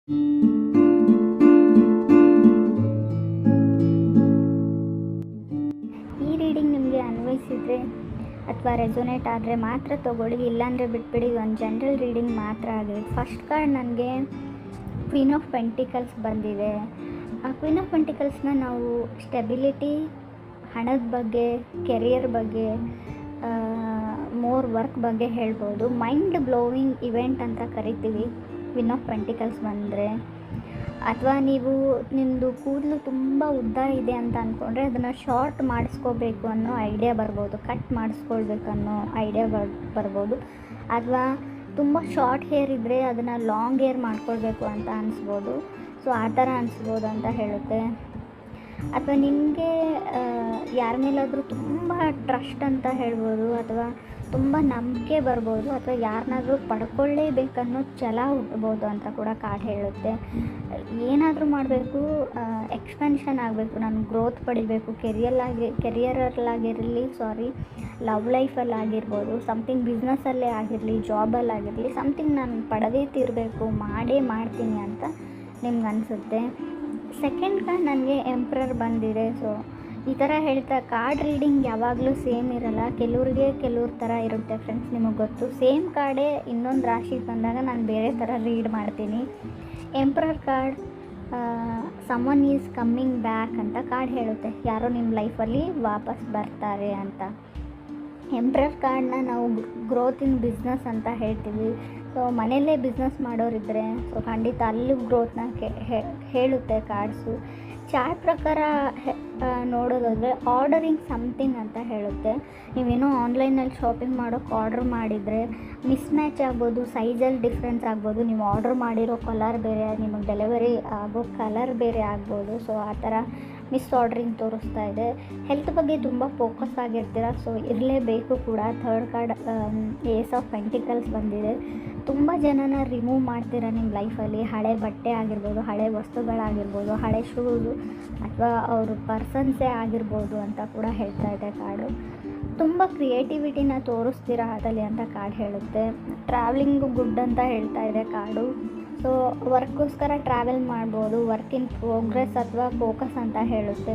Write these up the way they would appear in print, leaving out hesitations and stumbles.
ಈ ರೀಡಿಂಗ್ ನಿಮಗೆ ಅನ್ವಯಿಸಿದರೆ ಅಥವಾ ರೆಸೊನೇಟ್ ಆದರೆ ಮಾತ್ರ ತೊಗೊಳ್ಳಿ, ಇಲ್ಲಾಂದರೆ ಬಿಟ್ಬಿಡಿ. ಒಂದು ಜನರಲ್ ರೀಡಿಂಗ್ ಮಾತ್ರ ಆಗಿದೆ. ಫಸ್ಟ್ ಕಾರ್ಡ್ ನನಗೆ ಕ್ವೀನ್ ಆಫ್ ಪೆಂಟಿಕಲ್ಸ್ ಬಂದಿದೆ. ಆ ಕ್ವೀನ್ ಆಫ್ ಪೆಂಟಿಕಲ್ಸ್ನ ನಾವು ಸ್ಟೆಬಿಲಿಟಿ, ಹಣದ ಬಗ್ಗೆ, ಕೆರಿಯರ್ ಬಗ್ಗೆ, ಮೋರ್ ವರ್ಕ್ ಬಗ್ಗೆ ಹೇಳ್ಬೋದು. ಮೈಂಡ್ ಬ್ಲೋವಿಂಗ್ ಇವೆಂಟ್ ಅಂತ ಕರಿತೀವಿ ಕ್ವೀನ್ ಆಫ್ ಪೆಂಟಿಕಲ್ಸ್ ಬಂದರೆ. ಅಥವಾ ನೀವು ನಿಮ್ಮದು ಕೂದಲು ತುಂಬ ಉದ್ದ ಇದೆ ಅಂತ ಅಂದ್ಕೊಂಡ್ರೆ ಅದನ್ನು ಶಾರ್ಟ್ ಮಾಡಿಸ್ಕೋಬೇಕು ಅನ್ನೋ ಐಡಿಯಾ ಬರ್ಬೋದು, ಕಟ್ ಮಾಡಿಸ್ಕೊಳ್ಬೇಕು ಅನ್ನೋ ಐಡಿಯಾ ಬರ್ಬೋದು. ಅಥವಾ ತುಂಬ ಶಾರ್ಟ್ ಹೇರ್ ಇದ್ದರೆ ಅದನ್ನು ಲಾಂಗ್ ಹೇರ್ ಮಾಡ್ಕೊಳ್ಬೇಕು ಅಂತ ಅನಿಸ್ಬೋದು. ಸೊ ಆ ಥರ ಅನಿಸ್ಬೋದು ಅಂತ ಹೇಳುತ್ತೆ. ಅಥವಾ ನಿಮಗೆ ಯಾರ ಮೇಲಾದರೂ ತುಂಬ ಟ್ರಸ್ಟ್ ಅಂತ ಹೇಳ್ಬೋದು, ಅಥವಾ ತುಂಬ ನಂಬಿಕೆ ಬರ್ಬೋದು, ಅಥವಾ ಯಾರನ್ನಾದ್ರೂ ಪಡ್ಕೊಳ್ಳೇಬೇಕನ್ನೋ ಛಲ ಹುಟ್ಬೋದು ಅಂತ ಕೂಡ ಕಾರ್ಡ್ ಹೇಳುತ್ತೆ. ಏನಾದರೂ ಮಾಡಬೇಕು, ಎಕ್ಸ್ಪೆನ್ಷನ್ ಆಗಬೇಕು, ನಾನು ಗ್ರೋತ್ ಪಡಿಬೇಕು, ಕೆರಿಯರಲ್ಲಾಗಿರಲಿ, ಲವ್ ಲೈಫಲ್ಲಾಗಿರ್ಬೋದು, ಸಮಥಿಂಗ್ ಬಿಸ್ನೆಸ್ಸಲ್ಲೇ ಆಗಿರಲಿ, ಜಾಬಲ್ಲಾಗಿರಲಿ, ಸಮಥಿಂಗ್ ನಾನು ಪಡೆದೇ ತೀರಬೇಕು, ಮಾಡೇ ಮಾಡ್ತೀನಿ ಅಂತ ನಿಮ್ಗೆ ಅನಿಸುತ್ತೆ. ಸೆಕೆಂಡ್ ಕಾರ್ಡ್ ನನಗೆ ಎಂಪ್ರರ್ ಬಂದಿದೆ. ಸೊ ಈ ಥರ ಹೇಳ್ತಾ ಕಾರ್ಡ್ ರೀಡಿಂಗ್ ಯಾವಾಗಲೂ ಸೇಮ್ ಇರಲ್ಲ, ಕೆಲವ್ರಿಗೆ ಕೆಲವ್ರ ಥರ ಇರುತ್ತೆ ಫ್ರೆಂಡ್ಸ್, ನಿಮಗೆ ಗೊತ್ತು. ಸೇಮ್ ಕಾರ್ಡೇ ಇನ್ನೊಂದು ರಾಶಿಗೆ ಬಂದಾಗ ನಾನು ಬೇರೆ ಥರ ರೀಡ್ ಮಾಡ್ತೀನಿ. Emperor card summon is coming back ಅಂತ ಕಾರ್ಡ್ ಹೇಳುತ್ತೆ, ಯಾರೋ ನಿಮ್ಮ ಲೈಫಲ್ಲಿ ವಾಪಸ್ ಬರ್ತಾರೆ ಅಂತ. ಎಂಪ್ರರ್ ಕಾರ್ಡ್ನ ನಾವು ಗ್ರೋತ್ ಇನ್ ಬಿಸ್ನೆಸ್ ಅಂತ ಹೇಳ್ತೀವಿ. ಸೊ ಮನೆಯಲ್ಲೇ ಬಿಸ್ನೆಸ್ ಮಾಡೋರಿದ್ದರೆ ಸೊ ಖಂಡಿತ ಅಲ್ಲೂ ಗ್ರೋತ್ನ ಹೇಳುತ್ತೆ ಕಾರ್ಡ್ಸು. ಚಾರ್ಟ್ ಪ್ರಕಾರ ನೋಡೋದಾದರೆ ಆರ್ಡರಿಂಗ್ ಸಮಥಿಂಗ್ ಅಂತ ಹೇಳುತ್ತೆ. ನೀವೇನೋ ಆನ್ಲೈನಲ್ಲಿ ಶಾಪಿಂಗ್ ಮಾಡೋಕ್ಕೆ ಆರ್ಡ್ರ್ ಮಾಡಿದರೆ ಮಿಸ್ ಮ್ಯಾಚ್ ಆಗ್ಬೋದು, ಸೈಜಲ್ಲಿ ಡಿಫ್ರೆನ್ಸ್ ಆಗ್ಬೋದು, ನೀವು ಆರ್ಡ್ರ್ ಮಾಡಿರೋ ಕಲರ್ ಬೇರೆ, ನಿಮಗೆ ಡೆಲಿವರಿ ಆಗೋ ಕಲರ್ ಬೇರೆ ಆಗ್ಬೋದು. ಸೊ ಆ ಥರ ಮಿಸ್ ಆರ್ಡ್ರಿಂಗ್ ತೋರಿಸ್ತಾ ಇದೆ. ಹೆಲ್ತ್ ಬಗ್ಗೆ ತುಂಬ ಫೋಕಸ್ ಆಗಿರ್ತೀರ, ಸೊ ಇರಲೇಬೇಕು ಕೂಡ. Third card ace of pentacles ಬಂದಿದೆ. ತುಂಬ ಜನನ ರಿಮೂವ್ ಮಾಡ್ತೀರಾ ನಿಮ್ಮ ಲೈಫಲ್ಲಿ. ಹಳೆ ಬಟ್ಟೆ ಆಗಿರ್ಬೋದು, ಹಳೆ ವಸ್ತುಗಳಾಗಿರ್ಬೋದು, ಹಳೆ ಶೂಸು, ಅಥವಾ ಅವ್ರ ಪರ್ಸನ್ಸೇ ಆಗಿರ್ಬೋದು ಅಂತ ಕೂಡ ಹೇಳ್ತಾ ಇದೆ ಕಾರ್ಡು. ತುಂಬ ಕ್ರಿಯೇಟಿವಿಟಿನ ತೋರಿಸ್ತೀರಾ ಅದರಲ್ಲಿ ಅಂತ ಕಾರ್ಡ್ ಹೇಳುತ್ತೆ. ಟ್ರಾವೆಲಿಂಗು ಗುಡ್ ಅಂತ ಹೇಳ್ತಾ ಇದೆ ಕಾರ್ಡು. ಸೊ ವರ್ಕ್ಗೋಸ್ಕರ ಟ್ರಾವೆಲ್ ಮಾಡ್ಬೋದು, ವರ್ಕ್ ಇನ್ ಪ್ರೋಗ್ರೆಸ್ ಅಥವಾ ಫೋಕಸ್ ಅಂತ ಹೇಳುತ್ತೆ.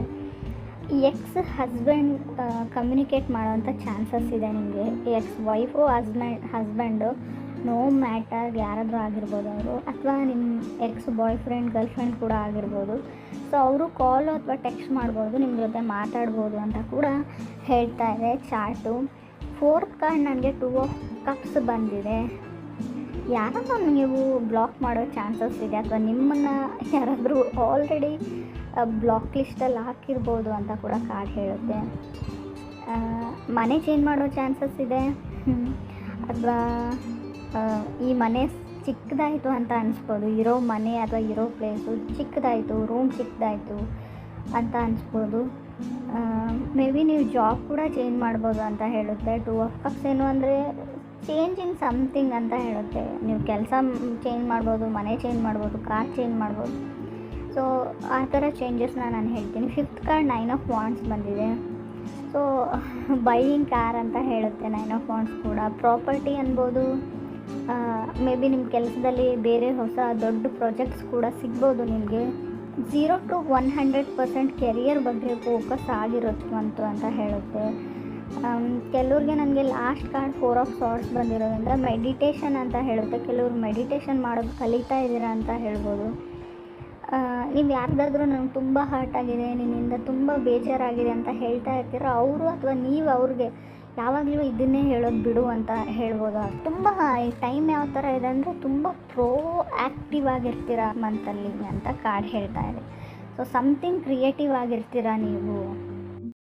ಎಕ್ಸ್ ಹಸ್ಬೆಂಡ್ ಕಮ್ಯುನಿಕೇಟ್ ಮಾಡೋವಂಥ ಚಾನ್ಸಸ್ ಇದೆ ನಿಮಗೆ. Ex wife husband no matter ಯಾರಾದರೂ ಆಗಿರ್ಬೋದು ಅವರು, ಅಥವಾ ನಿಮ್ಮ ex boyfriend girlfriend ಕೂಡ ಆಗಿರ್ಬೋದು. ಸೊ ಅವರು ಕಾಲು ಅಥವಾ ಟೆಕ್ಸ್ಟ್ ಮಾಡ್ಬೋದು, ನಿಮ್ಮ ಜೊತೆ ಮಾತಾಡ್ಬೋದು ಅಂತ ಕೂಡ ಹೇಳ್ತಾ ಇದೆ ಚಾರ್ಟು. ಫೋರ್ತ್ ಕಾರ್ಡ್ ನನಗೆ 2 ಆಫ್ ಕಪ್ಸ್ ಬಂದಿದೆ. ಯಾರನ್ನು ನೀವು ಬ್ಲಾಕ್ ಮಾಡೋ ಚಾನ್ಸಸ್ ಇದೆ, ಅಥವಾ ನಿಮ್ಮನ್ನು ಯಾರಾದರೂ ಆಲ್ರೆಡಿ ಬ್ಲಾಕ್ ಲಿಸ್ಟಲ್ಲಿ ಹಾಕಿರ್ಬೋದು ಅಂತ ಕೂಡ ಕಾರ್ಡ್ ಹೇಳುತ್ತೆ. ಮನೆ ಚೇಂಜ್ ಮಾಡೋ ಚಾನ್ಸಸ್ ಇದೆ, ಅಥವಾ ಈ ಮನೆ ಚಿಕ್ಕದಾಯಿತು ಅಂತ ಅನಿಸ್ಬೋದು. ಇರೋ ಮನೆ ಅಥವಾ ಇರೋ ಪ್ಲೇಸು ಚಿಕ್ಕದಾಯಿತು, ರೂಮ್ ಚಿಕ್ಕದಾಯಿತು ಅಂತ ಅನಿಸ್ಬೋದು. ಮೇ ಬಿ ನೀವು ಜಾಬ್ ಕೂಡ ಚೇಂಜ್ ಮಾಡ್ಬೋದು ಅಂತ ಹೇಳುತ್ತೆ. 2 ಆಫ್ ಕಪ್ಸ್ ಏನು ಅಂದರೆ ಚೇಂಜ್ ಇನ್ ಸಮಥಿಂಗ್ ಅಂತ ಹೇಳುತ್ತೆ. ನೀವು ಕೆಲಸ ಚೇಂಜ್ ಮಾಡ್ಬೋದು, ಮನೆ ಚೇಂಜ್ ಮಾಡ್ಬೋದು, ಕಾರ್ ಚೇಂಜ್ ಮಾಡ್ಬೋದು. ಸೊ ಆ ಥರ ಚೇಂಜಸ್ನ ನಾನು ಹೇಳ್ತೀನಿ. ಫಿಫ್ತ್ ಕಾರ್ಡ್ 9 ಆಫ್ ವಾಂಡ್ಸ್ ಬಂದಿದೆ. ಸೊ ಬೈಯಿಂಗ್ ಕಾರ್ ಅಂತ ಹೇಳುತ್ತೆ 9 ಆಫ್ ವಾಂಡ್ಸ್ ಕೂಡ. ಪ್ರಾಪರ್ಟಿ ಅನ್ಬೋದು, ಮೇ ಬಿ ನಿಮ್ಮ ಕೆಲಸದಲ್ಲಿ ಬೇರೆ ಹೊಸ ದೊಡ್ಡ ಪ್ರಾಜೆಕ್ಟ್ಸ್ ಕೂಡ ಸಿಗ್ಬೋದು ನಿಮಗೆ. 0 to 100% ಕೆರಿಯರ್ ಬಗ್ಗೆ ಫೋಕಸ್ ಆಗಿರುತ್ತಂತು ಅಂತ ಹೇಳುತ್ತೆ. ಕೆಲವ್ರಿಗೆ ನನಗೆ ಲಾಸ್ಟ್ ಕಾರ್ಡ್ 4 ಆಫ್ ಸಾರ್ಟ್ಸ್ ಬಂದಿರೋದ್ರಿಂದ ಮೆಡಿಟೇಷನ್ ಅಂತ ಹೇಳುತ್ತೆ. ಕೆಲವರು ಮೆಡಿಟೇಷನ್ ಮಾಡೋದು ಕಲಿತಾ ಇದ್ದೀರಾ ಅಂತ ಹೇಳ್ಬೋದು. ನೀವು ಯಾರ್ದಾದ್ರೂ ನನಗೆ ತುಂಬ ಹರ್ಟ್ ಆಗಿದೆ, ನಿನ್ನಿಂದ ತುಂಬ ಬೇಜಾರಾಗಿದೆ ಅಂತ ಹೇಳ್ತಾ ಇರ್ತೀರ, ಅವರು ಅಥವಾ ನೀವು ಅವ್ರಿಗೆ ಯಾವಾಗಲೂ ಇದನ್ನೇ ಹೇಳೋದು ಬಿಡು ಅಂತ ಹೇಳ್ಬೋದು. ತುಂಬ ಈ ಟೈಮ್ ಯಾವ ಥರ ಇದೆ ಅಂದರೆ ತುಂಬ ಆ್ಯಕ್ಟಿವ್ ಆಗಿರ್ತೀರ ಮಂತಲ್ಲಿ ಅಂತ ಕಾರ್ಡ್ ಹೇಳ್ತಾ ಇದೆ. ಸೊ ಸಮಥಿಂಗ್ ಕ್ರಿಯೇಟಿವ್ ಆಗಿರ್ತೀರ ನೀವು.